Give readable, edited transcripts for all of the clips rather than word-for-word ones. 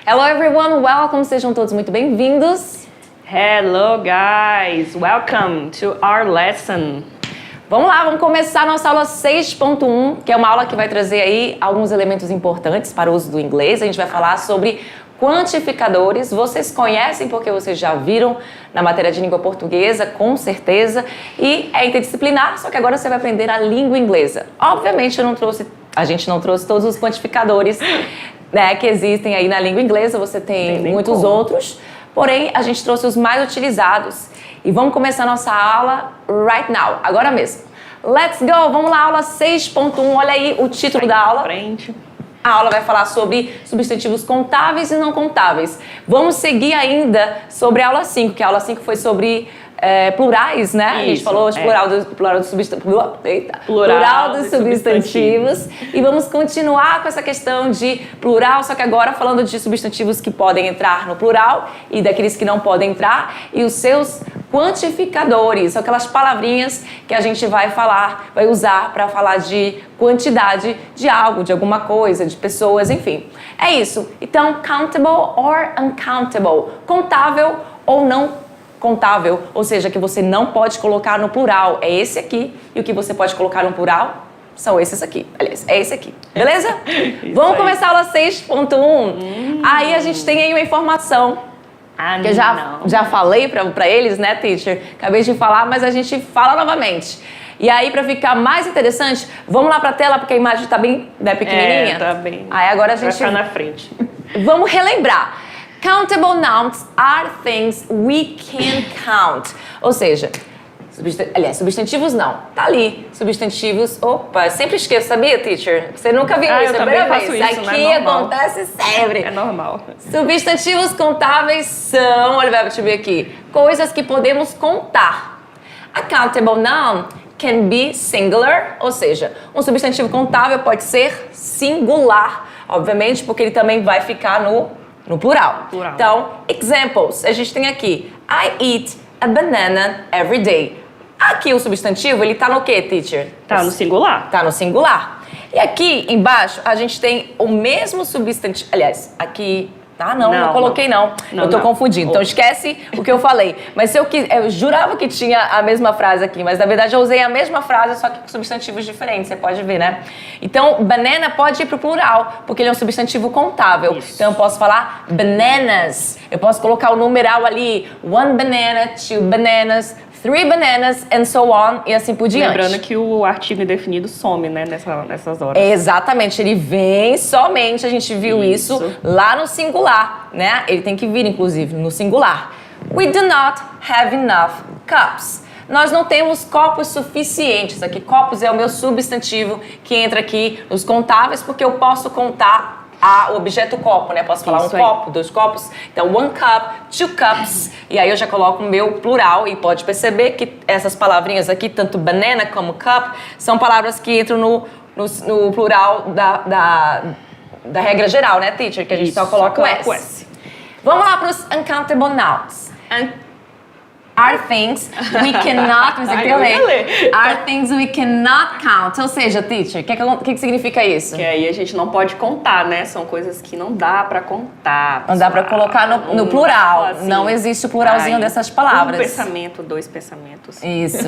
Hello everyone, welcome, sejam todos muito bem-vindos. Hello guys, welcome to our lesson. Vamos lá, vamos começar nossa aula 6.1, que é uma aula que vai trazer aí alguns elementos importantes para o uso do inglês. A gente vai falar sobre quantificadores. Vocês conhecem porque vocês já viram na matéria de língua portuguesa, com certeza. E é interdisciplinar, só que agora você vai aprender a língua inglesa. Obviamente a gente não trouxe todos os quantificadores, né, que existem aí na língua inglesa. Você tem muitos outros, porém a gente trouxe os mais utilizados. E vamos começar nossa aula right now, agora mesmo. Let's go! Vamos lá, aula 6.1. Olha aí o título da aula. A aula vai falar sobre substantivos contáveis e não contáveis. Vamos seguir ainda sobre a aula 5, que a aula 5 foi sobre plurais, né? Isso, a gente falou de plural dos substantivos. E vamos continuar com essa questão de plural, só que agora falando de substantivos que podem entrar no plural e daqueles que não podem entrar, e os seus quantificadores, são aquelas palavrinhas que a gente vai usar para falar de quantidade de algo, de alguma coisa, de pessoas, enfim. É isso. Então, countable or uncountable, contável ou não contável, ou seja, que você não pode colocar no plural, é esse aqui, e o que você pode colocar no plural são esses aqui. Aliás, é esse aqui. Beleza? Vamos começar a aula 6.1. Aí a gente tem aí uma informação que eu já falei pra eles, né, teacher? Acabei de falar, mas a gente fala novamente. E aí, pra ficar mais interessante, vamos lá pra tela, porque a imagem tá bem, né, pequenininha. Tá bem. Aí agora a gente vai ficar na frente. Vamos relembrar. Countable nouns are things we can count. Ou seja, substantivos não. Tá ali. Substantivos, opa, sempre esqueço, sabia, teacher? Você nunca viu isso, é a primeira vez. Isso, aqui é acontece sempre. É normal. Substantivos contáveis são, olha, deixa eu ver aqui, coisas que podemos contar. A countable noun can be singular, ou seja, um substantivo contável pode ser singular, obviamente, porque ele também vai ficar no plural. Então, examples, a gente tem aqui, I eat a banana every day. Aqui o substantivo, ele tá no quê, teacher? Tá no singular. Tá no singular. E aqui embaixo, a gente tem o mesmo substantivo, aliás, aqui... Ah, não coloquei não. Eu tô confundindo. Então esquece o que eu falei. Mas se eu jurava que tinha a mesma frase aqui, mas na verdade eu usei a mesma frase, só que com substantivos diferentes, você pode ver, né? Então, banana pode ir pro plural, porque ele é um substantivo contável. Isso. Então eu posso falar bananas. Eu posso colocar o numeral ali, 1 banana, 2 bananas, 3 bananas, and so on, e assim por diante. Lembrando que o artigo indefinido some, né, nessas horas. Exatamente, ele vem somente, a gente viu isso lá no singular, né? Ele tem que vir, inclusive, no singular. We do not have enough cups. Nós não temos copos suficientes. Aqui, copos é o meu substantivo que entra aqui nos contáveis, porque eu posso contar o objeto copo, né? Posso falar copo, 2 copos. Então, 1 cup, 2 cups. E aí eu já coloco o meu plural e pode perceber que essas palavrinhas aqui, tanto banana como cup, são palavras que entram no plural da regra geral, né, teacher? Que a gente só coloca o S. Vamos lá para os uncountable nouns. Are things we cannot... Are things we cannot count. Ou seja, teacher, o que significa isso? Que aí a gente não pode contar, né? São coisas que não dá pra contar. Não dá pra colocar no plural. Assim, não existe o pluralzinho dessas palavras. Um pensamento, 2 pensamentos. Isso.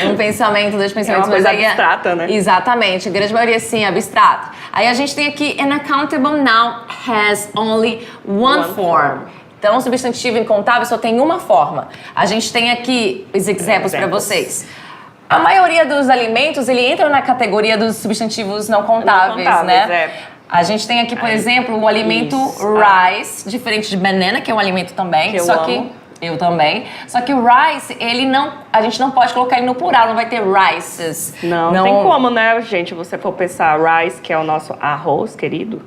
Um pensamento, 2 pensamentos. É uma coisa abstrata, né? Exatamente. A grande maioria, sim, é abstrata. Aí a gente tem aqui, an uncountable noun has only one form. Então, o substantivo incontável só tem uma forma. A gente tem aqui os exemplos para vocês. A maioria dos alimentos, ele entra na categoria dos substantivos não contáveis, né? A gente tem aqui, por exemplo, o alimento rice, diferente de banana, que é um alimento também. Eu também. Só que o rice, a gente não pode colocar ele no plural, não vai ter rices. Não tem como, né, gente? Você for pensar rice, que é o nosso arroz, querido,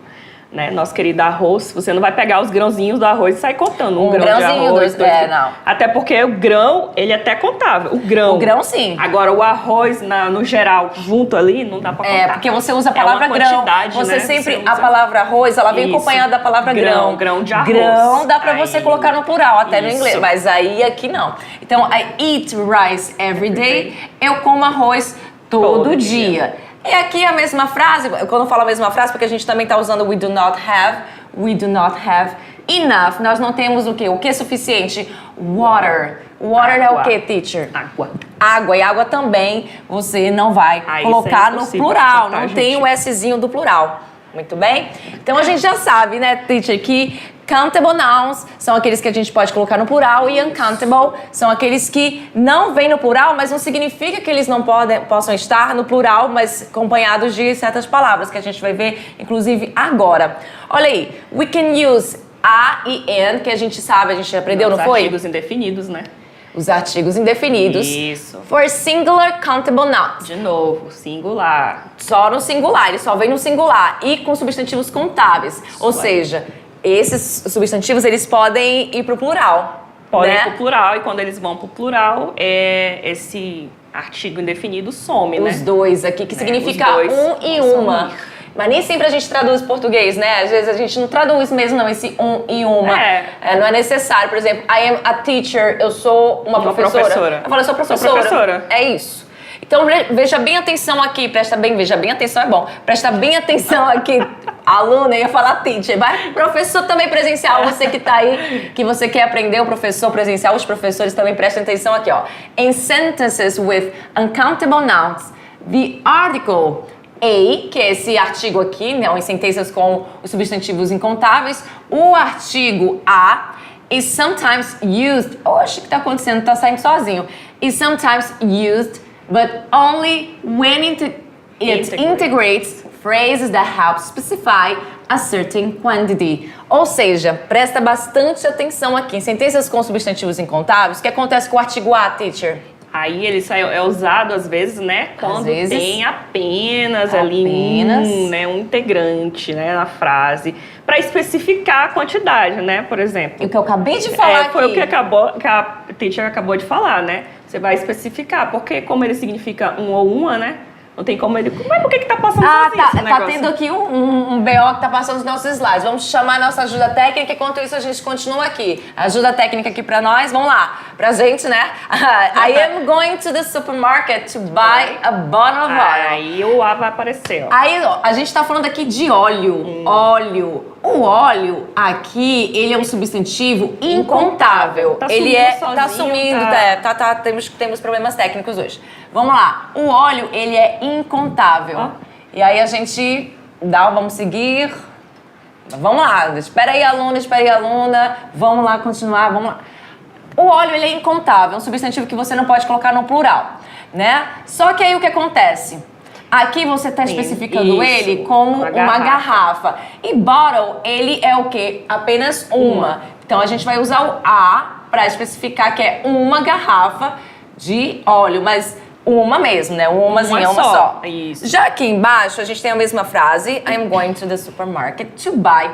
né? Nosso querido arroz, você não vai pegar os grãozinhos do arroz e sair contando um grão de arroz. Não. Até porque o grão, ele é até contável. O grão, sim. Agora, o arroz, no geral, junto ali, não dá pra contar. Porque você usa a palavra grão. Você, né? Sempre, a palavra arroz, ela vem acompanhada da palavra grão. Grão de arroz. Grão dá pra você colocar no plural, até no inglês. Mas aí, aqui não. Então, I eat rice every day. Eu como arroz todo dia. E aqui a mesma frase, quando eu falo a mesma frase, porque a gente também está usando we do not have, We do not have enough. Nós não temos o quê? O que é suficiente? Water. Water é o quê, teacher? Água. Água. E água também você não vai colocar no plural. Não tem o Szinho do plural. Muito bem? Então a gente já sabe, né, teacher, que countable nouns são aqueles que a gente pode colocar no plural e uncountable são aqueles que não vêm no plural, mas não significa que eles não possam estar no plural, mas acompanhados de certas palavras que a gente vai ver, inclusive, agora. Olha aí, we can use a e an, que a gente sabe, a gente aprendeu, não foi? Os artigos indefinidos, né? Os artigos indefinidos. Isso. For singular countable nouns. De novo, singular. Só no singular, ele só vem no singular. E com substantivos contáveis. Ou seja, esses substantivos, eles podem ir pro plural. Podem né? ir pro plural, e quando eles vão pro plural, esse artigo indefinido some, né? Os dois aqui, que significa um e uma. Sumir. Mas nem sempre a gente traduz português, né? Às vezes a gente não traduz mesmo, não, esse um e uma. Não é necessário. Por exemplo, I am a teacher, eu sou uma professora. Eu falo, eu sou professora. Sou professora. É isso. Então, veja bem atenção aqui, veja bem atenção, é bom. Presta bem atenção aqui, aluna, eu ia falar teacher, mas professor também presencial, você que tá aí, que você quer aprender o professor presencial, os professores também prestem atenção aqui, ó. In sentences with uncountable nouns, the article a, que é esse artigo aqui, né, em sentenças com os substantivos incontáveis, o artigo a is sometimes used, oxe, o que tá acontecendo? Tá saindo sozinho. Is sometimes used, but only when it integrates phrases that help specify a certain quantity. Ou seja, presta bastante atenção aqui. Em sentenças com substantivos incontáveis, o que acontece com o artigo a, teacher? Aí ele é usado às vezes, né? Quando tem apenas ali um integrante, né, na frase, para especificar a quantidade, né? Por exemplo. E o que eu acabei de falar aqui. Foi o que a teacher acabou de falar, né? Você vai especificar, porque como ele significa um ou uma, né? Não tem como ele... Mas por que tá passando sozinho esse negócio? Tá tendo aqui um BO que tá passando nos nossos slides. Vamos chamar a nossa ajuda técnica, enquanto isso a gente continua aqui. Ajuda técnica aqui pra nós, vamos lá. Pra gente, né? I am going to the supermarket to buy a bottle of oil. Aí o A vai aparecer, ó. Aí, ó, a gente tá falando aqui de óleo. Óleo. O óleo aqui, ele é um substantivo incontável. Tá sumindo, temos problemas técnicos hoje. Vamos lá. O óleo, ele é incontável. E aí a gente vamos seguir. Vamos lá. Espera aí, aluna. Vamos lá, continuar, vamos lá. O óleo, ele é incontável, é um substantivo que você não pode colocar no plural, né? Só que aí o que acontece? Aqui você está especificando ele como uma garrafa. E bottle, ele é o quê? Apenas uma. Então a gente vai usar o a para especificar que é uma garrafa de óleo, mas uma mesmo, né? Uma só. Isso. Já aqui embaixo a gente tem a mesma frase. I'm going to the supermarket to buy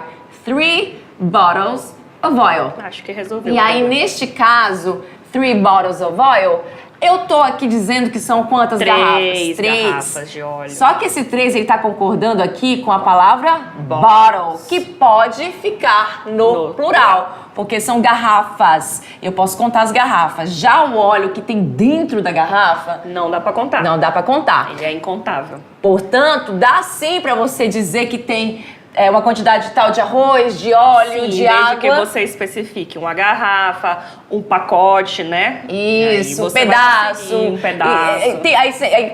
3 bottles of oil. Acho que resolveu. E aí, neste caso, 3 bottles of oil, eu tô aqui dizendo que são quantas garrafas? 3 garrafas de óleo. Só que esse 3, ele tá concordando aqui com a palavra bottle, que pode ficar no plural, porque são garrafas. Eu posso contar as garrafas. Já o óleo que tem dentro da garrafa... Não dá pra contar. Não dá pra contar. Ele é incontável. Portanto, dá sim pra você dizer que tem... uma quantidade tal de arroz, de óleo, de água. Desde que você especifique uma garrafa, um pacote, né? Isso, um pedaço. Um pedaço.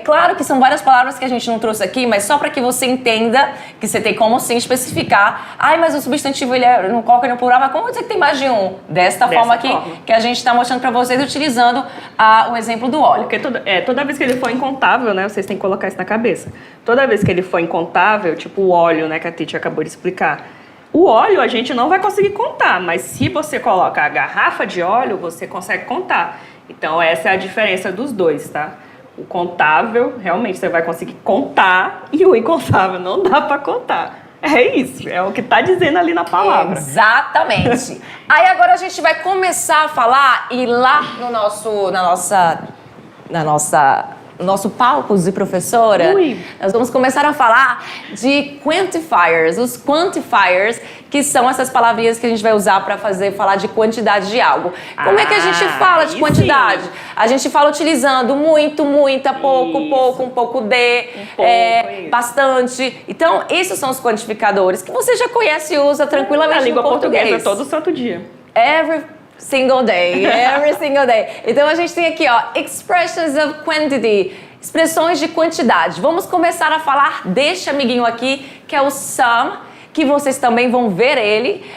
Claro que são várias palavras que a gente não trouxe aqui, mas só para que você entenda que você tem como sim especificar. Ai, mas o substantivo ele não coloca no plural, mas como dizer que tem mais de um? Desta forma aqui que a gente está mostrando para vocês utilizando o exemplo do óleo. Porque toda vez que ele for incontável, né? Vocês têm que colocar isso na cabeça. Toda vez que ele for incontável, tipo o óleo, né? Que a teacher acabou de explicar. O óleo a gente não vai conseguir contar, mas se você coloca a garrafa de óleo, você consegue contar. Então essa é a diferença dos dois, tá? O contável, realmente você vai conseguir contar, e o incontável não dá pra contar. É isso, é o que tá dizendo ali na palavra. Exatamente. Aí agora a gente vai começar a falar e lá no nosso palco de professora, nós vamos começar a falar de quantifiers. Os quantifiers, que são essas palavrinhas que a gente vai usar para falar de quantidade de algo. Como é que a gente fala de quantidade? Sim. A gente fala utilizando muito, muita, pouco, pouco, um pouco de, bastante. Então, esses são os quantificadores que você já conhece e usa tranquilamente no português. Portuguesa todo santo dia. Every single day. Então, a gente tem aqui, ó, expressions of quantity, expressões de quantidade. Vamos começar a falar deste amiguinho aqui, que é o sum, que vocês também vão ver ele.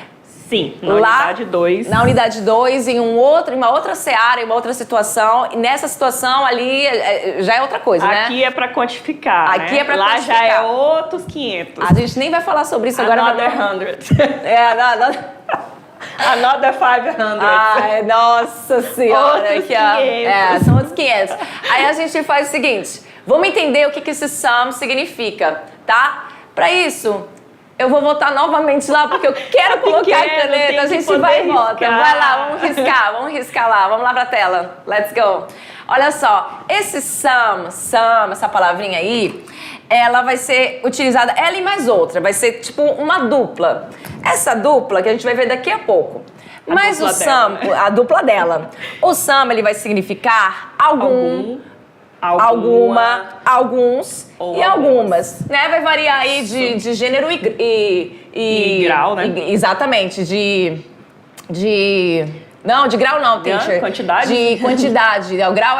Sim, na unidade 2. Na unidade 2, em uma outra seara, em uma outra situação. E nessa situação ali já é outra coisa, né? Aqui é pra quantificar, Aqui é pra quantificar. Lá já é outros 500. A gente nem vai falar sobre isso agora. Another 100. Another 500. Ai, nossa senhora. Outros 500. São outros 500. Aí a gente faz o seguinte, vamos entender o que esse sum significa, tá? Pra isso, eu vou voltar novamente lá, porque eu quero colocar a caneta, a gente vai e volta. Vai lá, vamos riscar lá. Vamos lá pra tela. Let's go. Olha só, esse sum, essa palavrinha aí, ela vai ser utilizada, ela e mais outra, vai ser tipo uma dupla. Essa dupla que a gente vai ver daqui a pouco. Mas o sum, a dupla dela. O sum, ele vai significar alguma, alguns e algumas, né? Vai variar aí de gênero e grau, né? Exatamente, não, de grau não, teacher. Quantidade? De quantidade. O grau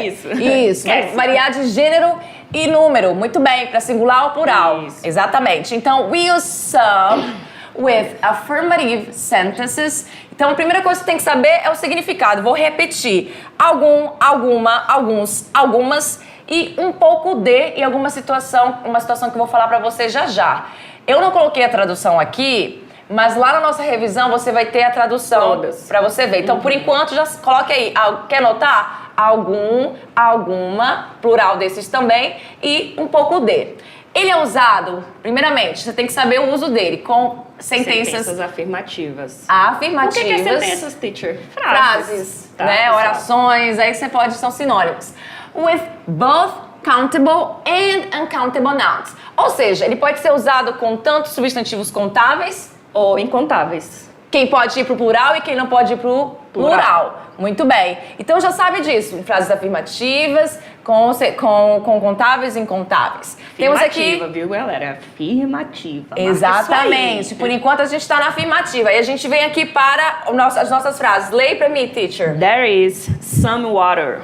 isso. Isso, vai variar de gênero e número. Muito bem, para singular ou plural. Isso. Exatamente. Então, we use some with affirmative sentences. Então, a primeira coisa que você tem que saber é o significado. Vou repetir. Algum, alguma, alguns, algumas e um pouco de em alguma situação, uma situação que eu vou falar para você já já. Eu não coloquei a tradução aqui, mas lá na nossa revisão você vai ter a tradução para você ver. Então, por enquanto, já coloque aí. Quer anotar? Algum, alguma, plural desses também, e um pouco de. Ele é usado, primeiramente, você tem que saber o uso dele, com sentenças afirmativas. Afirmativas. O que é sentenças, teacher? Frases, né? Orações, aí você são sinônimos. With both countable and uncountable nouns. Ou seja, ele pode ser usado com tanto substantivos contáveis ou incontáveis. Quem pode ir para o plural e quem não pode ir para o plural. Muito bem. Então já sabe disso. Em frases afirmativas, com contáveis e incontáveis. Temos aqui. Afirmativa, viu, galera? Afirmativa. Exatamente. Por enquanto a gente está na afirmativa. E a gente vem aqui para as nossas frases. Leia para mim, teacher. There is some water.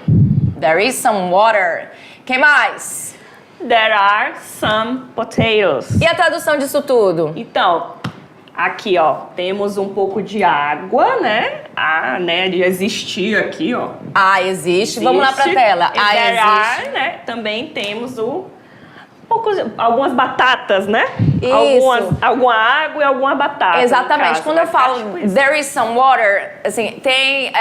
There is some water. Quem mais? There are some potatoes. E a tradução disso tudo? Então, aqui, ó, temos um pouco de água, né? De existir aqui, ó. Existe. Vamos lá pra tela. Existe. Né? Também temos algumas batatas, né? Isso. Alguma água e alguma batata. Exatamente. Quando eu falo there is some water, assim, tem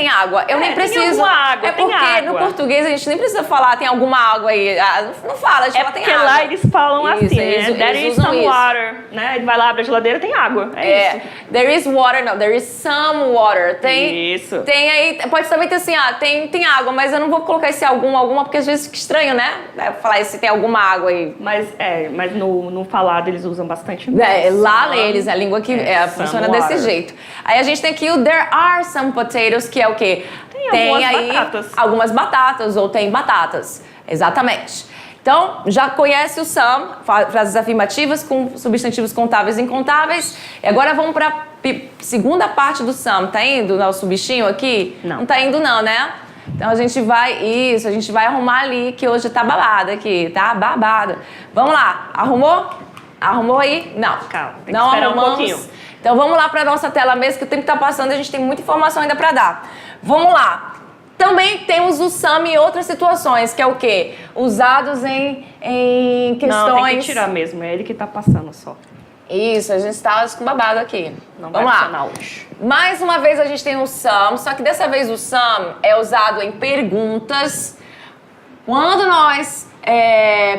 água. Eu nem preciso. Tem alguma água, porque água. No português a gente nem precisa falar tem alguma água aí. Não fala, a gente fala tem água. Porque lá eles falam assim, né? There is some water, né? Ele vai lá, abre a geladeira, tem água. Isso. There is water, não. There is some water. Isso. Tem aí, pode também ter assim, tem água, mas eu não vou colocar esse alguma, porque às vezes fica estranho, né? Falar se tem alguma água aí. Mas no falado eles usam bastante. Lá neles, a língua que funciona desse jeito. Aí a gente tem aqui o there are some potatoes, que é o quê? Tem aí batatas. Algumas batatas, ou tem batatas. Exatamente. Então, já conhece o some, frases afirmativas com substantivos contáveis e incontáveis. E agora vamos para a segunda parte do some. Tá indo o nosso bichinho aqui? Não tá indo não, né? Então a gente vai arrumar ali, que hoje tá babado aqui, tá babado. Vamos lá, arrumou? Arrumou aí? Não. Calma, tem que não esperar arrumamos. um pouquinho. Então vamos lá para nossa tela mesmo, que o tempo tá passando e a gente tem muita informação ainda para dar. Vamos lá. Também temos o some em outras situações, que é o quê? Usados em questões... Não, tem que tirar mesmo, é ele que tá passando só. Isso, a gente está com babado aqui. Não vamos vai lá. Hoje. Mais uma vez a gente tem o some, só que dessa vez o some é usado em perguntas. Quando nós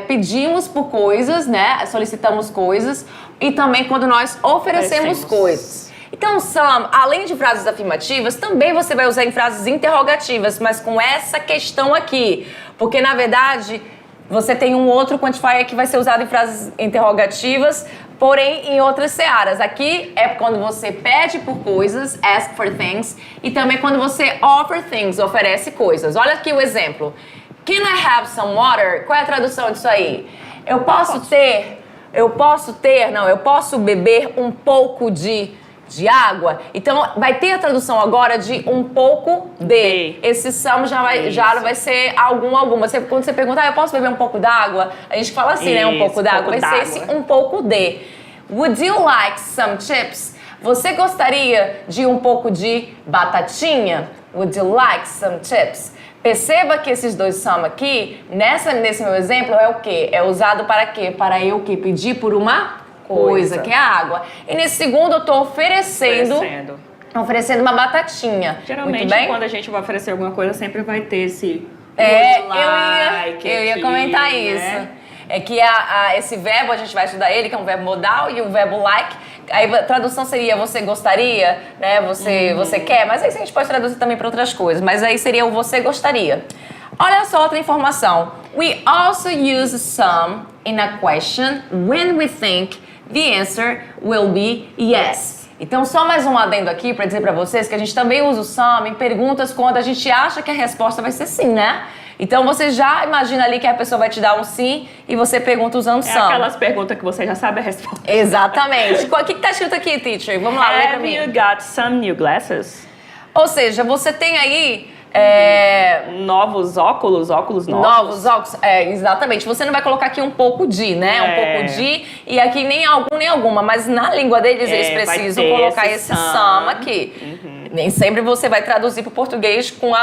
pedimos por coisas, né? Solicitamos coisas. E também quando nós oferecemos coisas. Então, some, além de frases afirmativas, também você vai usar em frases interrogativas, mas com essa questão aqui. Porque, na verdade, você tem um outro quantifier que vai ser usado em frases interrogativas, porém em outras searas. Aqui é quando você pede por coisas, ask for things, e também quando você offer things, oferece coisas. Olha aqui o exemplo. Can I have some water? Qual é a tradução disso aí? Eu posso beber um pouco de água. Então, vai ter a tradução agora de um pouco de. Esse some já vai ser alguma. Quando você perguntar, eu posso beber um pouco d'água? A gente fala assim, né? Um pouco d'água. Vai ser esse um pouco de. Would you like some chips? Você gostaria de um pouco de batatinha? Would you like some chips? Perceba que esses dois some aqui, nesse meu exemplo, é o quê? É usado para quê? Para eu que pedir por uma coisa, que é a água. E nesse segundo eu tô oferecendo uma batatinha. Geralmente, muito bem? quando a gente vai oferecer alguma coisa, sempre vai ter esse... eu ia comentar isso. Né? É que esse verbo, a gente vai estudar ele, que é um verbo modal, e o verbo like. Aí a tradução seria você gostaria, né? Você quer, mas aí a gente pode traduzir também para outras coisas. Mas aí seria o você gostaria. Olha só outra informação. We also use some in a question when we think the answer will be yes. Então, só mais um adendo aqui para dizer para vocês que a gente também usa o some em perguntas quando a gente acha que a resposta vai ser sim, né? Então, você já imagina ali que a pessoa vai te dar um sim e você pergunta usando some. Aquelas perguntas que você já sabe a resposta. Exatamente. O que tá escrito aqui, teacher? Vamos lá, lê pra mim. Have you got some new glasses? Ou seja, você tem aí... Novos óculos novos. Novos óculos, exatamente. Você não vai colocar aqui um pouco de, né? Um pouco de, e aqui nem algum nem alguma, mas na língua deles eles precisam colocar esse some aqui. Nem sempre você vai traduzir para o português com o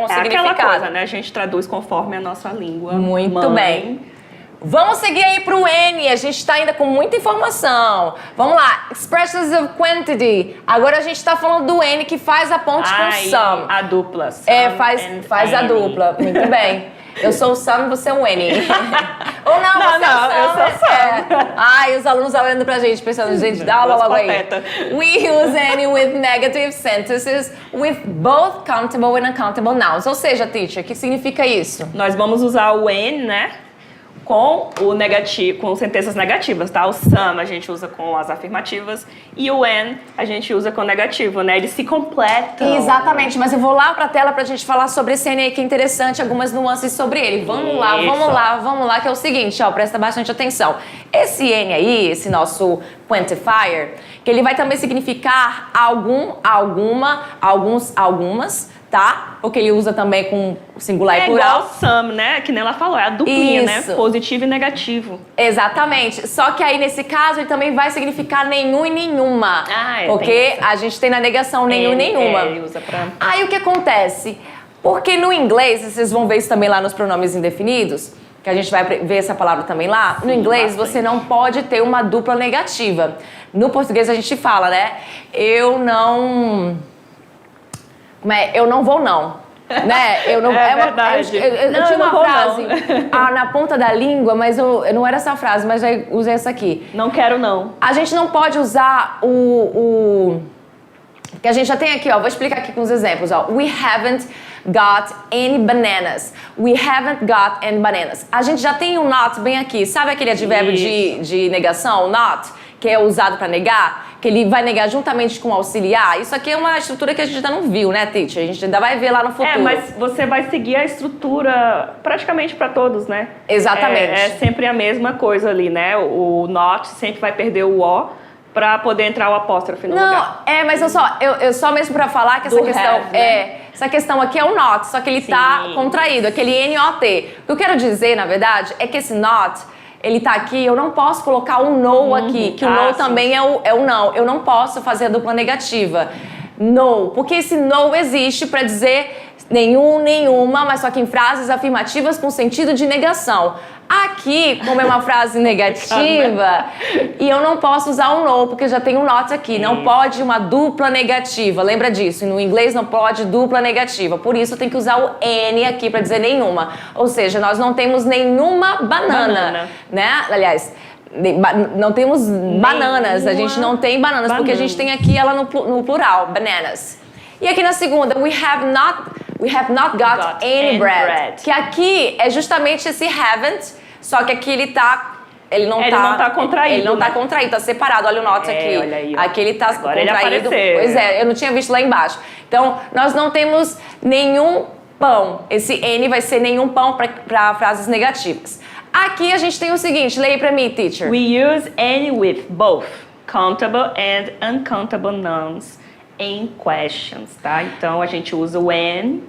significado. Aquela coisa, né? A gente traduz conforme a nossa língua. Muito bem. Vamos seguir aí para o N, a gente está ainda com muita informação. Vamos lá, expressions of quantity. Agora a gente está falando do N que faz a ponte com some. A dupla. Faz a dupla, muito bem. Eu sou o some, você é o N. Ou não, eu sou o some. Ai, os alunos olhando pra gente, pensando, gente, dá aula logo aí. We use N with negative sentences with both countable and uncountable nouns. Ou seja, teacher, o que significa isso? Nós vamos usar o N, né? Com o negativo, com sentenças negativas, tá? O some a gente usa com as afirmativas e o when a gente usa com o negativo, né? Eles se completam. Exatamente, mas eu vou lá pra tela pra gente falar sobre esse N aí que é interessante, algumas nuances sobre ele. Vamos lá, que é o seguinte, ó, presta bastante atenção. Esse N aí, esse nosso quantifier, que ele vai também significar algumas, tá? Porque ele usa também com singular e plural. É igual some, né? Que nem ela falou, é a duplinha, né? Positivo e negativo. Exatamente. Só que aí, nesse caso, ele também vai significar nenhum e nenhuma. Porque a gente tem na negação nenhum e nenhuma. Ele usa pra... Aí, o que acontece? Porque no inglês, vocês vão ver isso também lá nos pronomes indefinidos, que a gente vai ver essa palavra também lá. No inglês, você não pode ter uma dupla negativa. No português, a gente fala, né? Eu não vou não, né? Eu não. Verdade. Eu tinha uma frase na ponta da língua, mas eu não era essa frase, mas já usei essa aqui. Não quero não. A gente não pode usar o que a gente já tem aqui, ó. Vou explicar aqui com os exemplos, ó. We haven't got any bananas. We haven't got any bananas. A gente já tem um not bem aqui. Sabe aquele advérbio de negação, not, que é usado para negar? Que ele vai negar juntamente com o auxiliar. Isso aqui é uma estrutura que a gente ainda não viu, né, teacher? A gente ainda vai ver lá no futuro. Mas você vai seguir a estrutura praticamente para todos, né? Exatamente. É sempre a mesma coisa ali, né? O not sempre vai perder o O para poder entrar o apóstrofe no lugar. Não, mas eu só mesmo para falar que essa questão essa questão aqui é o not, só que ele tá contraído, aquele N-O-T. O que eu quero dizer, na verdade, é que esse not, ele tá aqui, eu não posso colocar o no aqui, que o no também é o não. Eu não posso fazer a dupla negativa. No, porque esse no existe para dizer nenhum, nenhuma, mas só que em frases afirmativas com sentido de negação. Aqui, como é uma frase negativa, e eu não posso usar o no, porque já tem um not aqui. Não pode uma dupla negativa, lembra disso. No inglês não pode dupla negativa. Por isso tem que usar o N aqui para dizer nenhuma. Ou seja, nós não temos nenhuma banana, né? Aliás, Não temos bananas, a gente não tem bananas, porque a gente tem aqui ela no plural, bananas. E aqui na segunda, we have not got any bread. Que aqui é justamente esse haven't, só que aqui ele não tá contraído. Ele não tá contraído, tá separado. Olha o note aqui. Olha aí, ó. Aqui ele tá agora contraído. Ele pois é, eu não tinha visto lá embaixo. Então, nós não temos nenhum pão. Esse N vai ser nenhum pão para frases negativas. Aqui a gente tem o seguinte, leia pra mim, teacher. We use any with both countable and uncountable nouns in questions, tá? Então a gente usa o when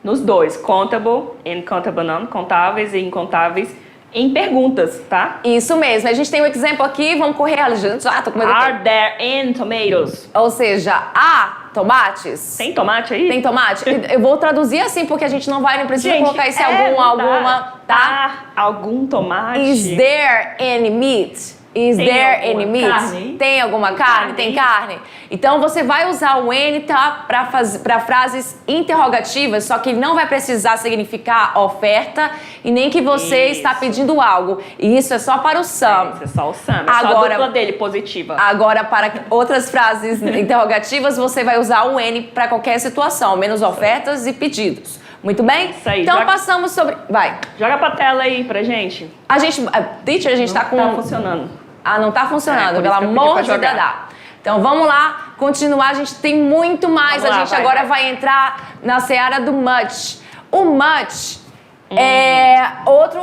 nos dois, countable and countable noun, contáveis e incontáveis, em perguntas, tá? Isso mesmo. A gente tem um exemplo aqui, vamos correr, gente. Tô com medo. Are there any tomatoes? Ou seja, há tomates? Tem tomate aí? Tem tomate? Eu vou traduzir assim, porque a gente não precisa colocar esse alguma, tá? Algum tomate? Is there any meat? Is Tem there any meat? carne? Tem alguma carne? Tem carne? Então você vai usar o any, tá? Para frases interrogativas, só que ele não vai precisar significar oferta e nem que você está pedindo algo. E isso é só para o some. Isso é só o some. Agora, só a dupla dele, positiva. Agora, para outras frases interrogativas, você vai usar o any para qualquer situação, menos ofertas e pedidos. Muito bem? Isso aí. Então passamos sobre... Vai. Joga pra tela aí pra gente. Teacher, a gente tá com... Tá funcionando. Ah, não tá funcionando, pelo por isso que eu pedi amor pra de jogar. Dedá. Então vamos lá, continuar. A gente tem muito mais. Vamos A lá, gente agora vai entrar na seara do much. O much é outro...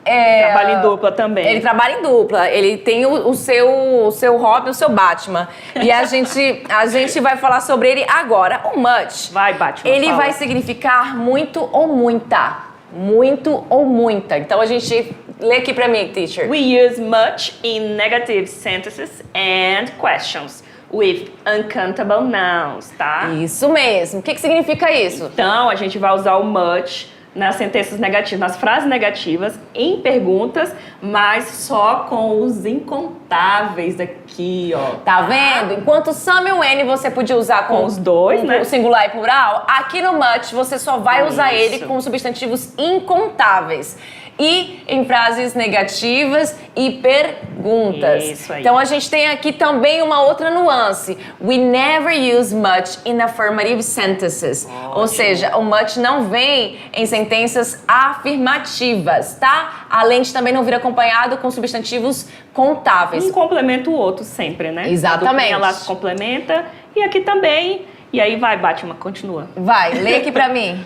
Trabalha em dupla também. Ele trabalha em dupla. Ele tem o seu Robin, o seu Batman. E a gente vai falar sobre ele agora. O much. Vai, Batman. Ele fala. vai significar muito ou muita. Muito ou muita. Então a gente lê aqui pra mim, teacher. We use much in negative sentences and questions with uncountable nouns, tá? Isso mesmo. O que significa isso? Então, a gente vai usar o much nas sentenças negativas, nas frases negativas, em perguntas, mas só com os incontáveis aqui, ó. Tá vendo? Enquanto some e o N você podia usar com os dois, né? O singular e plural, aqui no much você só vai usar Isso. ele com substantivos incontáveis. E em frases negativas e perguntas. Isso aí. Então a gente tem aqui também uma outra nuance. We never use much in affirmative sentences. Ou seja, o much não vem em sentenças afirmativas, tá? Além de também não vir acompanhado com substantivos contáveis. Um complementa o outro sempre, né? Exatamente. Ela se complementa. E aqui também. E aí vai, Batman, continua. Vai, lê aqui pra mim.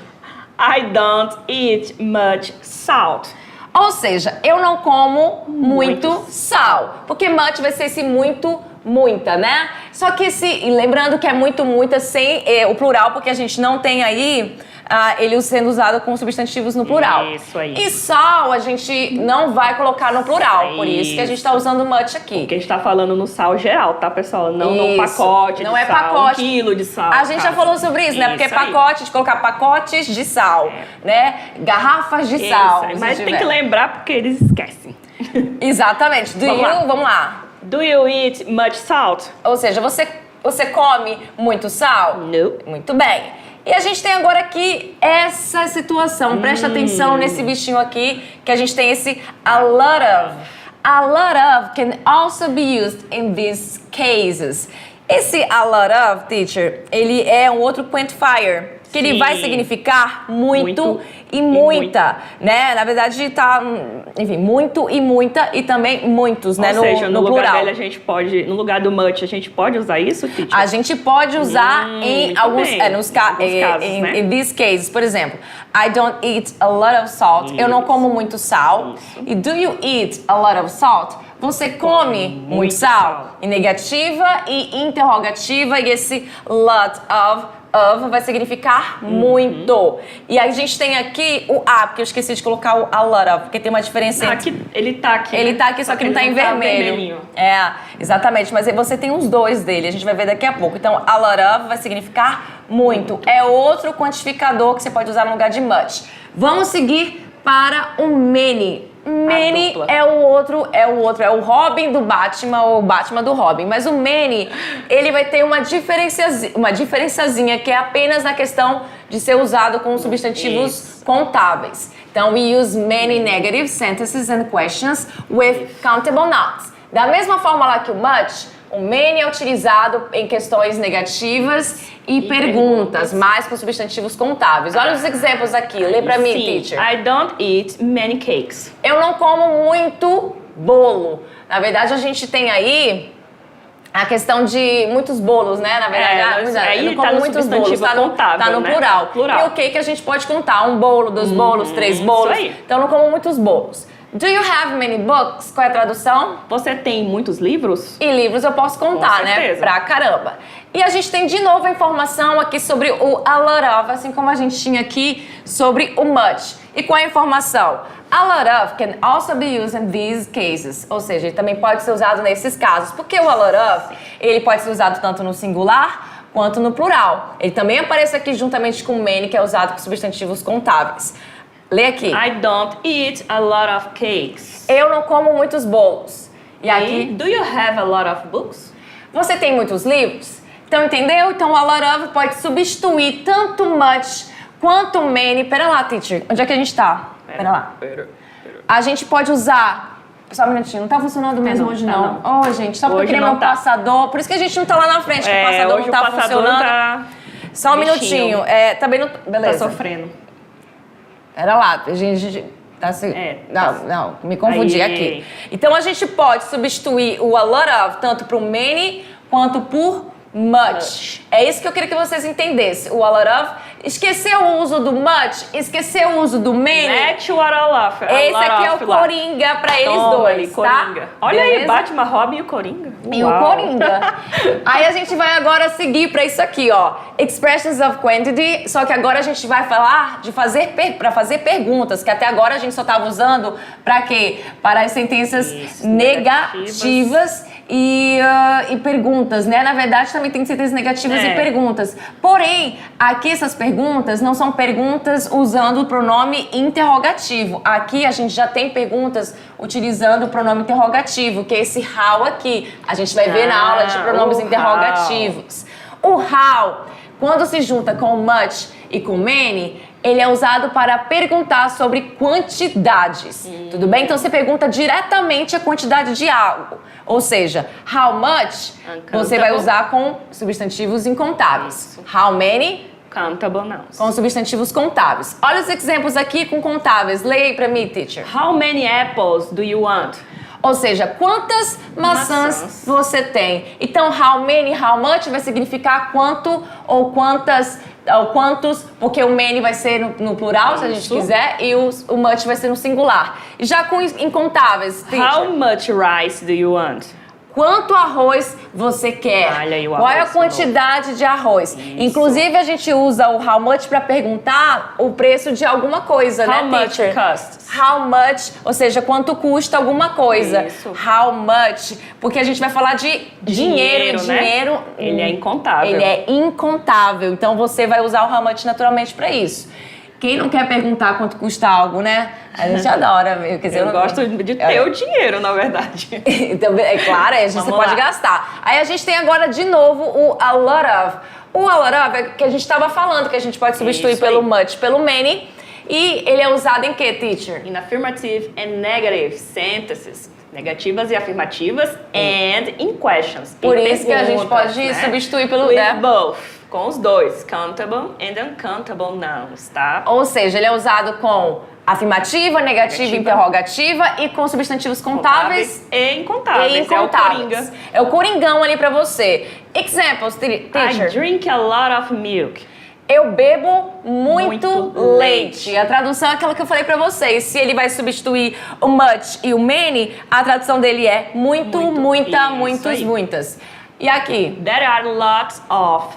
I don't eat much salt. Ou seja, eu não como muito sal. Porque much vai ser esse muito, muita, né? Só que e lembrando que é muito, muita sem o plural, porque a gente não tem aí ele sendo usado com substantivos no plural. Isso aí. E sal a gente não vai colocar no plural, por isso que a gente tá usando much aqui. Porque a gente tá falando no sal geral, tá, pessoal? Não no pacote não de é sal, pacote. 1 quilo de sal. A gente já falou sobre isso, né? Porque Isso aí. pacote, de colocar pacotes de sal, né? Garrafas de sal. Isso, se mas tem tiver. que lembrar porque eles esquecem. Exatamente. Vamos lá. Do you eat much salt? Ou seja, você come muito sal? No. Muito bem. E a gente tem agora aqui essa situação. Presta atenção nesse bichinho aqui, que a gente tem esse a lot of. A lot of can also be used in these cases. Esse a lot of, teacher, ele é um outro quantifier, que ele vai significar muito e muita, né? Na verdade, tá, enfim, muito e muita e também muitos, né? Ou seja, no lugar plural. dele a gente pode, no lugar do much, a gente pode usar isso, teacher? A gente pode usar em muito alguns, bem. nos casos, né? in these cases. Por exemplo, I don't eat a lot of salt. Eu não como muito sal. E do you eat a lot of salt? Você come muito sal? Em negativa e interrogativa. E esse lot of vai significar muito. E a gente tem aqui o a, porque eu esqueci de colocar o a lot of, porque tem uma diferença entre... Aqui, ele tá aqui. Ele tá aqui, só que não tá em vermelho. É, exatamente. Mas você tem os dois dele, a gente vai ver daqui a pouco. Então, a lot of vai significar muito. É outro quantificador que você pode usar no lugar de much. Vamos seguir para o many. Many dupla. é o Robin do Batman ou o Batman do Robin. Mas o many, ele vai ter uma diferenciazinha que é apenas na questão de ser usado com substantivos contáveis. Então, we use many negative sentences and questions with countable nouns. Da mesma forma lá que o much, o many é utilizado em questões negativas e perguntas, mais com substantivos contáveis. Olha os exemplos aqui, lê pra mim, teacher. I don't eat many cakes. Eu não como muito bolo. Na verdade, a gente tem aí a questão de muitos bolos, né? Na verdade, aí eu não como tá no muitos bolos, substantivo contável, tá no né? plural. Plural. E o que a gente pode contar? Um bolo, 2 bolos, 3 bolos. isso aí. Então, eu não como muitos bolos. Do you have many books? Qual é a tradução? Você tem muitos livros? E livros eu posso contar, né? certeza. Pra caramba. E a gente tem de novo a informação aqui sobre o a lot of, assim como a gente tinha aqui sobre o much. E qual é a informação? A lot of can also be used in these cases. Ou seja, ele também pode ser usado nesses casos. Porque o a lot of, ele pode ser usado tanto no singular quanto no plural. Ele também aparece aqui juntamente com many, que é usado com substantivos contáveis. Lê aqui. I don't eat a lot of cakes. Eu não como muitos bolos. E E aqui, do you have a lot of books? você tem muitos livros? Então, entendeu? Então, a lot of pode substituir tanto much quanto many. Pera lá, teacher. Onde é que a gente tá? Pera lá. A gente pode usar... Só um minutinho. Não tá funcionando mesmo não, hoje, tá não. Oh, gente, só porque eu Hoje queria não meu tá. passador. Por isso que a gente não tá lá na frente, que o passador hoje não tá o passador funcionando. tá... Só um bichinho. minutinho. Também não... tá Beleza. sofrendo. Pera lá, a gente tá assim. Não, me confundi Aí. aqui. Então a gente pode substituir o a lot of tanto pro many quanto por much. É isso que eu queria que vocês entendessem. O a lot of, esquecer o uso do much, esquecer o uso do many. Mete o Arolaf. Esse aqui é o Coringa pra eles dois, tá? Coringa. Olha aí, Beleza? Batman, Robin e o Coringa. E o Uau. Coringa. Aí a gente vai agora seguir pra isso aqui, ó. Expressions of quantity, só que agora a gente vai falar de pra fazer perguntas, que até agora a gente só tava usando pra quê? Para as sentenças Isso, negativas e perguntas, né? Na verdade, também tem sentenças negativas e perguntas. Porém, aqui essas perguntas não são perguntas usando o pronome interrogativo. Aqui a gente já tem perguntas utilizando o pronome interrogativo, que é esse how aqui. A gente vai ver na aula de pronomes o interrogativos. O how, quando se junta com much e com many, ele é usado para perguntar sobre quantidades. Tudo bem? Então você pergunta diretamente a quantidade de algo. Ou seja, how much você vai usar com substantivos incontáveis. How many? Countable nouns. Com substantivos contáveis. Olha os exemplos aqui com contáveis. Leia aí pra mim, teacher. How many apples do you want? Ou seja, quantas maçãs você tem. Então, how many, how much vai significar quanto ou quantas, ou quantos, porque o many vai ser no plural, se a gente quiser, e o much vai ser no singular. Já com incontáveis, teacher. How much rice do you want? Quanto arroz você quer? Olha aí o Qual é a arroz de novo. quantidade de arroz? Inclusive, a gente usa o how much para perguntar o preço de alguma coisa, How né, much teacher? costs? How much, ou seja, quanto custa alguma coisa. Isso. How much, porque a gente vai falar de dinheiro, Dinheiro, né? dinheiro. Ele é incontável. Ele é incontável, então você vai usar o how much naturalmente para isso. Quem não quer perguntar quanto custa algo, né? A gente adora. Quer dizer, Eu gosto de ter o dinheiro, na verdade. Então, é claro, aí você Vamos pode lá. gastar. Aí a gente tem agora de novo o a lot of. O a lot of é que a gente estava falando, que a gente pode substituir Isso pelo aí. much, pelo many. E ele é usado em que, teacher? In affirmative and negative sentences. Negativas e afirmativas. And in questions. Por em isso que a gente perguntas, pode né? substituir pelo... With né? both. Com os dois. Countable and uncountable nouns, tá? Ou seja, ele é usado com afirmativa, negativa, Negativa. interrogativa e com substantivos contáveis e incontáveis. e É o incontáveis. Coringa. É o coringão ali pra você. Examples, teacher. I drink a lot of milk. Eu bebo muito Muito leite. A tradução é aquela que eu falei pra vocês. Se ele vai substituir o much e o many, a tradução dele é muito, Muito. muita, Isso muitos, aí. muitas. E aqui? There are lots of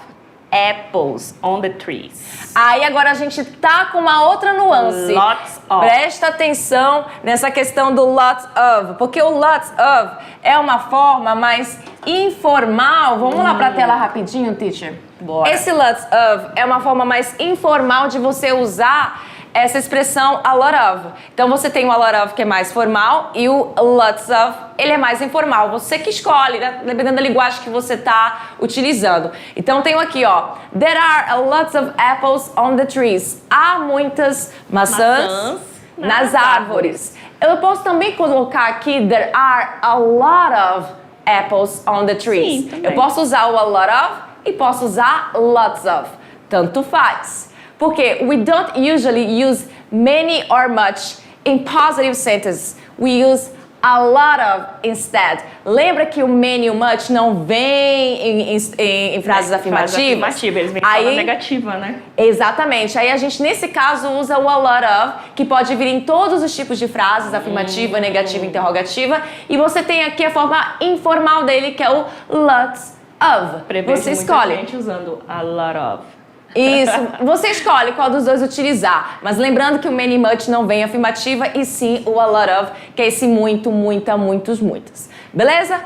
apples on the trees. Aí agora a gente tá com uma outra nuance. Lots of. Presta atenção nessa questão do lots of, porque o lots of é uma forma mais informal. Vamos lá pra tela rapidinho, teacher? Bora. Esse lots of é uma forma mais informal de você usar essa expressão a lot of. Então você tem o a lot of que é mais formal e o lots of, ele é mais informal. Você que escolhe, né? Dependendo da linguagem que você está utilizando. Então tenho aqui, ó, there are lots of apples on the trees. Há muitas maçãs nas árvores. Eu posso também colocar aqui there are a lot of apples on the trees. Sim, eu posso usar o a lot of e posso usar lots of. Tanto faz. Porque we don't usually use many or much in positive sentences. We use a lot of instead. Lembra que o many e o much não vem em frases afirmativas? Eles vêm em forma negativa, né? Exatamente. Aí a gente, nesse caso, usa o a lot of, que pode vir em todos os tipos de frases, afirmativa, negativa, interrogativa. E você tem aqui a forma informal dele, que é o lots of. Você escolhe. Gente usando a lot of. Isso, você escolhe qual dos dois utilizar. Mas lembrando que o many much não vem afirmativa e sim o a lot of, que é esse muito, muita, muitos, muitas. Beleza?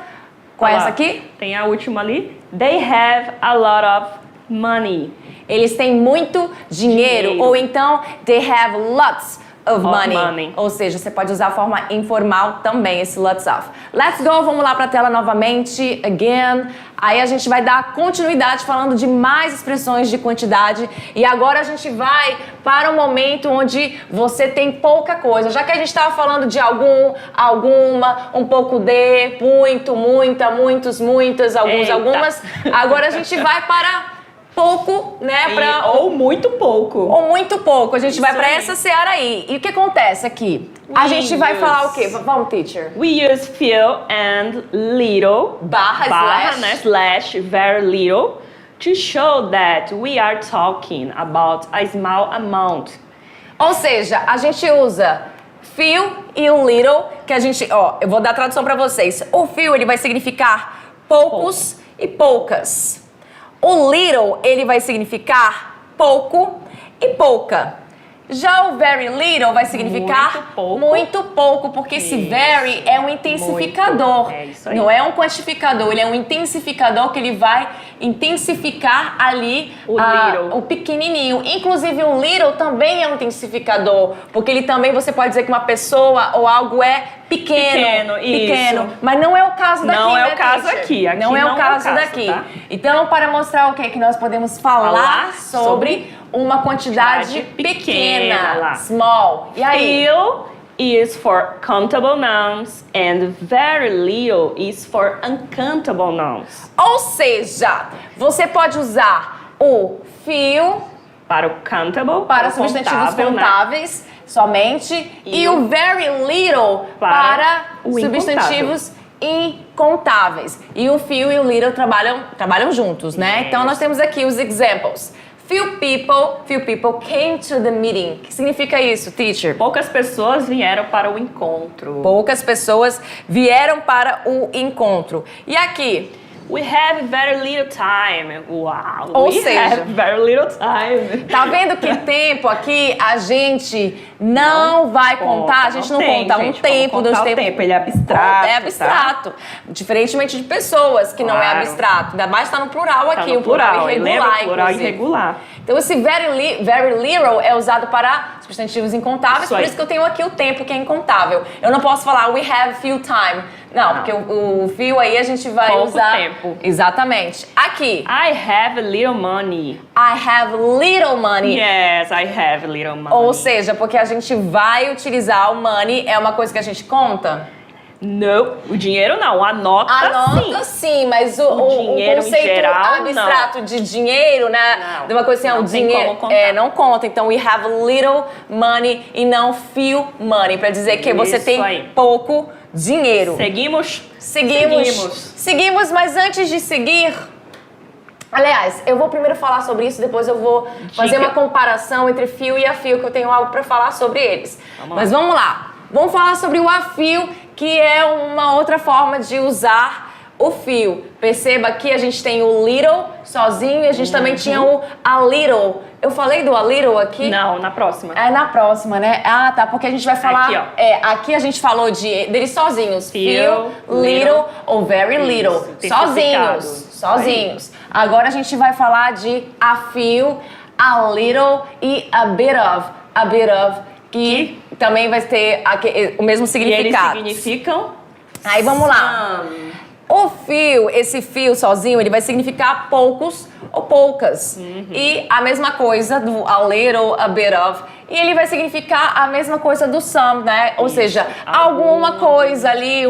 Qual é essa aqui? Tem a última ali. They have a lot of money. Eles têm muito dinheiro. Ou então, they have lots of money. Ou seja, você pode usar a forma informal também, esse lots of. Let's go, vamos lá para a tela novamente, again. Aí a gente vai dar continuidade falando de mais expressões de quantidade. E agora a gente vai para um momento onde você tem pouca coisa. Já que a gente estava falando de algum, alguma, um pouco de, muito, muita, muitos, muitas, alguns, algumas. Agora a gente vai para pouco, né? Ou muito pouco. Ou muito pouco. A gente vai para essa seara aí. E o que acontece aqui? A gente vai falar o quê? Vamos, teacher. We use few and little, barra né, slash, very little, to show that we are talking about a small amount. Ou seja, a gente usa few e o little, que a gente, ó, eu vou dar a tradução para vocês. O few, ele vai significar poucos e poucas. O little, ele vai significar pouco e pouca. Já o very little vai significar muito pouco, porque esse very é um intensificador. É isso aí. Não é um quantificador, ele é um intensificador que ele vai intensificar ali o pequenininho. Inclusive o little também é um intensificador, porque ele também, você pode dizer que uma pessoa ou algo é pequeno, isso. Mas não é o caso daqui, não é né, o caso teacher? aqui. Não é o caso daqui. Tá? Então, para mostrar o que nós podemos falar sobre uma quantidade pequena, small. E aí? Few is for countable nouns and very little is for uncountable nouns. Ou seja, você pode usar o few para o countable, para substantivos contáveis, somente, e o very little para substantivos incontáveis. E o few e o little trabalham juntos, né? Yes. Então nós temos aqui os examples. Few people came to the meeting. O que significa isso, teacher? Poucas pessoas vieram para o encontro. Poucas pessoas vieram para o encontro. E aqui? We have very little time. Uau! Ou seja, have very little time. Tá vendo que tempo aqui a gente não vai contar? A gente não conta um tempo, dois tempos. Ele é abstrato. É abstrato. Tá? Diferentemente de pessoas que não é abstrato. Ainda mais tá no plural aqui, no o plural irregular. O plural irregular. Então esse very little é usado para substantivos incontáveis, por isso que eu tenho aqui o tempo que é incontável. Eu não posso falar we have few time. Não, porque o few aí a gente vai pouco usar. Tempo. Exatamente. Aqui. I have little money. I have little money. Yes, I have little money. Ou seja, porque a gente vai utilizar o money, é uma coisa que a gente conta? Não, o dinheiro não, a nota sim, mas o dinheiro conceito em geral, abstrato de dinheiro, né? Não, de uma coisa assim, não o dinheiro não conta. Então, we have little money e não few money, para dizer que você tem pouco dinheiro. Seguimos, mas antes de seguir, aliás, eu vou primeiro falar sobre isso, depois eu vou fazer uma comparação entre few e a few, que eu tenho algo para falar sobre eles. Vamos lá. Vamos falar sobre o a few, que é uma outra forma de usar o few. Perceba que a gente tem o little sozinho e a gente também tinha o a little. Eu falei do a little aqui? Não, na próxima. É na próxima, né? Ah, tá, porque a gente vai falar... Aqui, ó. Aqui a gente falou deles sozinhos. Few, little ou very little. Sozinhos. Agora a gente vai falar de a few, a little e a bit of. a bit of, que também vai ter o mesmo significado. E eles significam? Aí vamos lá. O few, esse few sozinho, ele vai significar poucos ou poucas. E a mesma coisa do a little, a bit of. E ele vai significar a mesma coisa do some, né? Ou seja, alguma coisa ali,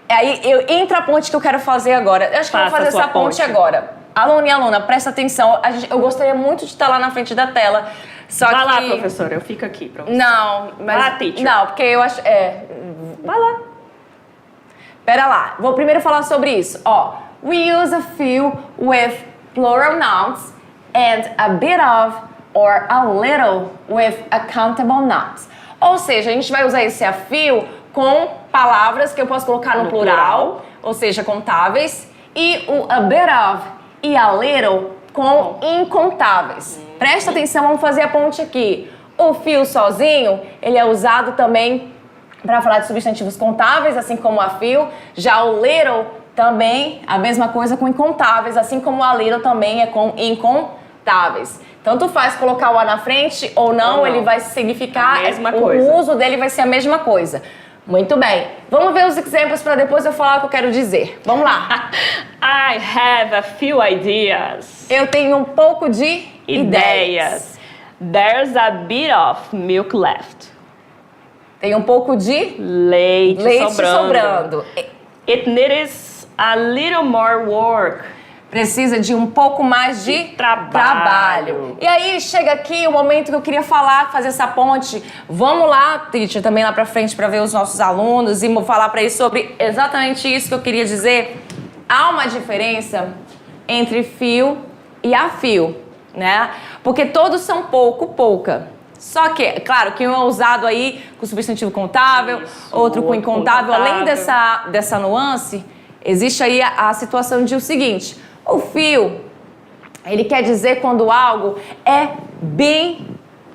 Aí entra a ponte que eu quero fazer agora. Eu acho que eu vou fazer essa ponte agora. Aluno e aluna, presta atenção. Eu gostaria muito de estar lá na frente da tela. Só Vai que... lá, professora, eu fico aqui pra você. Não, mas... Vai lá, teacher. Não, porque eu acho... Vai lá. Pera lá. Vou primeiro falar sobre isso. Ó, we use a few with plural nouns and a bit of or a little with accountable nouns. Ou seja, a gente vai usar esse a few com palavras que eu posso colocar no plural, ou seja, contáveis, e o a bit of e a little com incontáveis. Presta atenção, vamos fazer a ponte aqui. O few sozinho, ele é usado também para falar de substantivos contáveis, assim como a few. Já o little também, a mesma coisa com incontáveis, assim como a little também é com incontáveis. Tanto faz colocar o a na frente ou não, ele vai significar... A mesma coisa. O uso dele vai ser a mesma coisa. Muito bem. Vamos ver os exemplos para depois eu falar o que eu quero dizer. Vamos lá. I have a few ideas. Eu tenho um pouco de ideias. There's a bit of milk left. Tem um pouco de Leite sobrando. It needs a little more work. Precisa de um pouco mais de trabalho. E aí chega aqui o momento que eu queria falar, fazer essa ponte. Vamos lá, teacher, também lá pra frente para ver os nossos alunos e falar para eles sobre exatamente isso que eu queria dizer. Há uma diferença entre fio e a fio, né? Porque todos são pouco, pouca. Só que, claro, que um é usado aí com substantivo contável, outro com incontável. Além dessa nuance, existe aí a situação de o seguinte: o fio, ele quer dizer quando algo é bem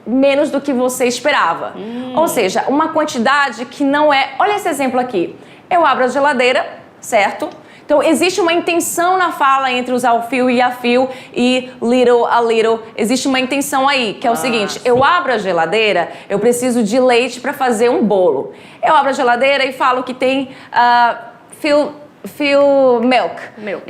menos do que você esperava. Ou seja, uma quantidade que não é... Olha esse exemplo aqui. Eu abro a geladeira, certo? Então, existe uma intenção na fala entre usar o fio e a fio e little, a little. Existe uma intenção aí, que é o seguinte. Sim. Eu abro a geladeira, eu preciso de leite para fazer um bolo. Eu abro a geladeira e falo que tem few milk.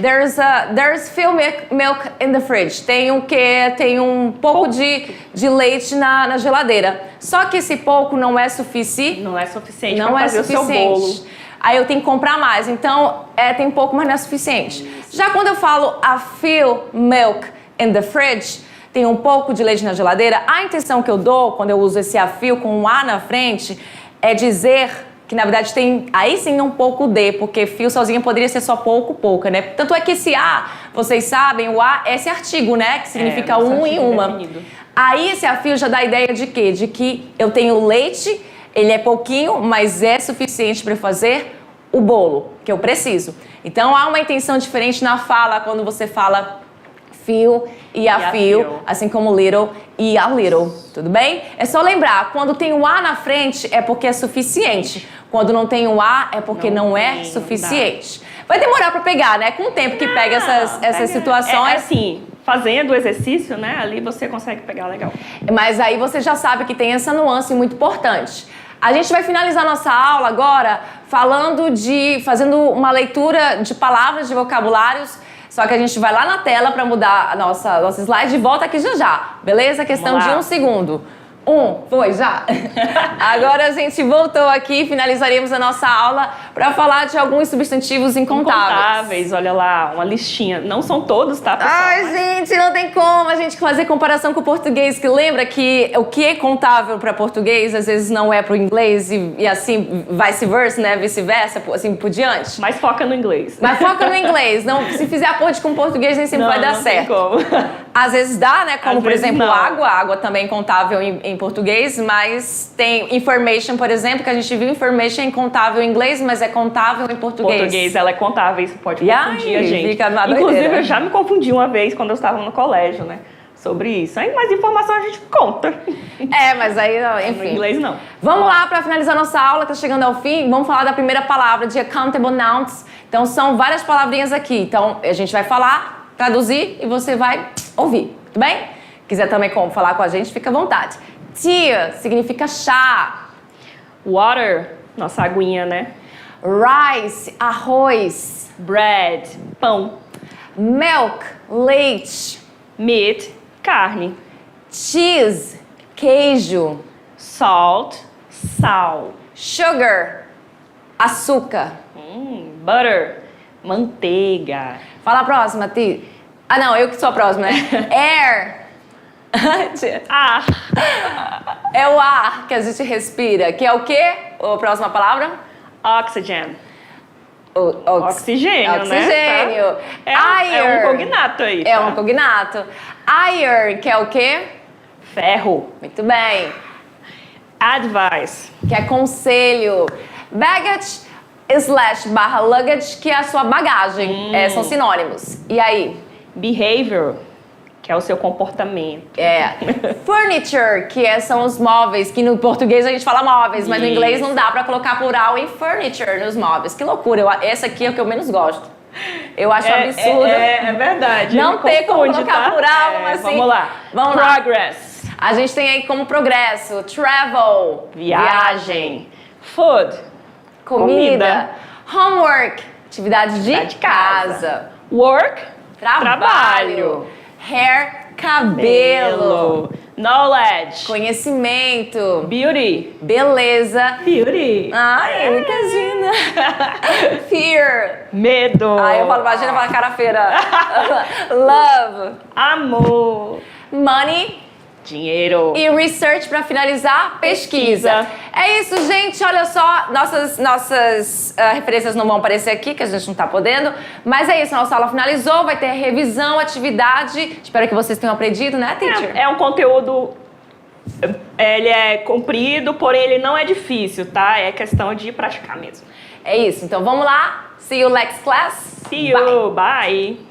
There's few milk in the fridge. Tem o quê? Tem um pouco de leite na geladeira. Só que esse pouco não é suficiente. Não é suficiente para fazer o seu bolo. Aí eu tenho que comprar mais. Então, tem um pouco, mas não é suficiente. Isso. Já quando eu falo a few milk in the fridge, tem um pouco de leite na geladeira, a intenção que eu dou quando eu uso esse a few com um a na frente é dizer que na verdade tem aí sim um pouco de, porque fio sozinho poderia ser só pouco, pouca, né? Tanto é que esse a, vocês sabem, o a é esse artigo, né? Que significa um e uma. Definido. Aí esse a fio já dá a ideia de quê? De que eu tenho leite, ele é pouquinho, mas é suficiente para fazer o bolo que eu preciso. Então há uma intenção diferente na fala quando você fala fio e a fio, assim como little e a little, tudo bem? É só lembrar, quando tem o a na frente é porque é suficiente. Quando não tem o a é porque não é suficiente. Vai demorar para pegar, né? Com o tempo que pega essas situações. É assim, fazendo o exercício, né? Ali você consegue pegar legal. Mas aí você já sabe que tem essa nuance muito importante. A gente vai finalizar nossa aula agora fazendo uma leitura de palavras, de vocabulários. Só que a gente vai lá na tela para mudar a nossa slide e volta aqui já. Beleza? Questão de 1 segundo. Foi, já. Agora a gente voltou aqui, finalizaríamos a nossa aula para falar de alguns substantivos incontáveis. Olha lá, uma listinha. Não são todos, tá, pessoal? Ai, gente, não tem como a gente fazer comparação com o português, que lembra que o que é contável para português, às vezes não é para o inglês e assim, vice-versa, né? Vice-versa, assim por diante. Mas foca no inglês. Mas foca no inglês. Não, se fizer a ponte com o português, nem sempre vai dar certo. Não tem como. Às vezes dá, né? Como, por exemplo, não. água. Água também é contável em português, mas tem information, por exemplo, que a gente viu information é contável em inglês, mas é contável em português. Português, ela é contável, isso pode confundir a gente. Fica uma Inclusive, doideira. eu já me confundi uma vez quando eu estava no colégio, né? Sobre isso. Aí mais informação a gente conta. Mas aí, enfim. No inglês, não. Vamos lá, para finalizar nossa aula, que está chegando ao fim, vamos falar da primeira palavra, de accountable nouns. Então, são várias palavrinhas aqui. Então, a gente vai falar, traduzir e você vai ouvir, tudo bem? Quiser também falar com a gente, fica à vontade. Tea significa chá. Water, nossa aguinha, né? Rice, arroz. Bread, pão. Milk, leite. Meat, carne. Cheese, queijo. Salt, sal. Sugar, açúcar. Butter, manteiga. Fala a próxima, Ti. Ah, não, eu que sou a próxima, né? Air. Ah, É o ar que a gente respira, que é o quê? A próxima palavra? oxygen. Oxigênio, né? Tá? É um cognato aí. É tá? um cognato. Iron, que é o quê? Ferro. Muito bem. Advice. Que é conselho. Baggage / luggage, que é a sua bagagem. São sinônimos. E aí? Behavior, que é o seu comportamento. Furniture, que são os móveis, que no português a gente fala móveis, mas no inglês não dá pra colocar plural em furniture nos móveis. Que loucura, esse aqui é o que eu menos gosto. Eu acho absurdo. É verdade. Não ter como colocar plural, assim. Vamos lá. Progress. A gente tem aí como progresso, travel, viagem. Food. Comida. Homework, atividade de casa. Work. Trabalho. Hair, cabelo. Knowledge. Conhecimento. Beauty. Beleza. Beauty. Ai, imagina. Fear. Medo. Ai, eu falo, imagina, fala cara feira. Love. Amor. Money. Dinheiro. E research para finalizar, pesquisa. É isso, gente. Olha só, nossas referências não vão aparecer aqui, que a gente não tá podendo. Mas é isso, nossa aula finalizou, vai ter revisão, atividade. Espero que vocês tenham aprendido, né, teacher? É um conteúdo, ele é comprido, porém ele não é difícil, tá? É questão de praticar mesmo. É isso, então vamos lá. See you next class. See you, bye.